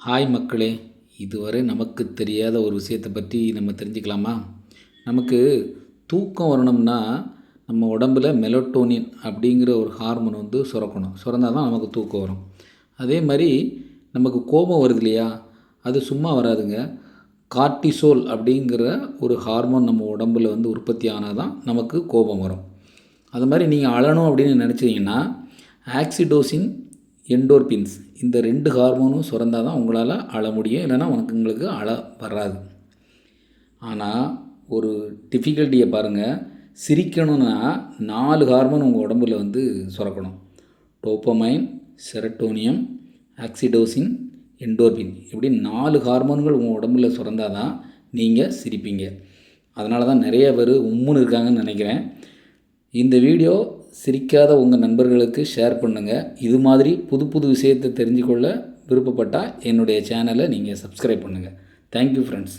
Hi மக்களே, இதுவரை நமக்கு தெரியாத ஒரு விஷயத்தை பற்றி நம்ம தெரிஞ்சுக்கலாமா? நமக்கு தூக்கம் வரணும்னா நம்ம உடம்பில் மெலட்டோனின் அப்படிங்கிற ஒரு ஹார்மோன் வந்து சுரக்கணும். சுரந்தா தான் நமக்கு தூக்கம் வரும். அதே மாதிரி நமக்கு கோபம் வருது இல்லையா? அது சும்மா வராதுங்க. கார்ட்டிசோல் அப்படிங்கிற ஒரு ஹார்மோன் நம்ம உடம்பில் வந்து உற்பத்தி ஆனால் தான் நமக்கு கோபம் வரும். அது மாதிரி நீங்கள் அழணும் அப்படின்னு நினச்சிங்கன்னா ஆக்சிடோசின், எண்டோர்பின்ஸ் இந்த 2 ஹார்மோனும் சுரந்தால் தான் உங்களால் அழ முடியும். இல்லைனா உங்களுக்கு அழ வராது. ஆனால் ஒரு டிஃபிகல்ட்டியை பாருங்கள். சிரிக்கணும்னா 4 ஹார்மோன் உங்கள் உடம்பில் வந்து சுரக்கணும். டோப்பமைன், செரட்டோனியம், ஆக்சிடோசின், எண்டோர்பின் இப்படி 4 ஹார்மோன்கள் உங்கள் உடம்பில் சுரந்தால் தான் நீங்கள் சிரிப்பீங்க. அதனால தான் நிறைய பேர் உம்முன்னு இருக்காங்கன்னு நினைக்கிறேன். இந்த வீடியோ சிரிக்காத உங்கள் நண்பர்களுக்கு ஷேர் பண்ணுங்கள். இது மாதிரி புது புது விஷயத்தை தெரிஞ்சுக்கொள்ள விருப்பப்பட்டால் என்னுடைய சேனலை நீங்கள் சப்ஸ்கிரைப் பண்ணுங்கள். Thank you friends.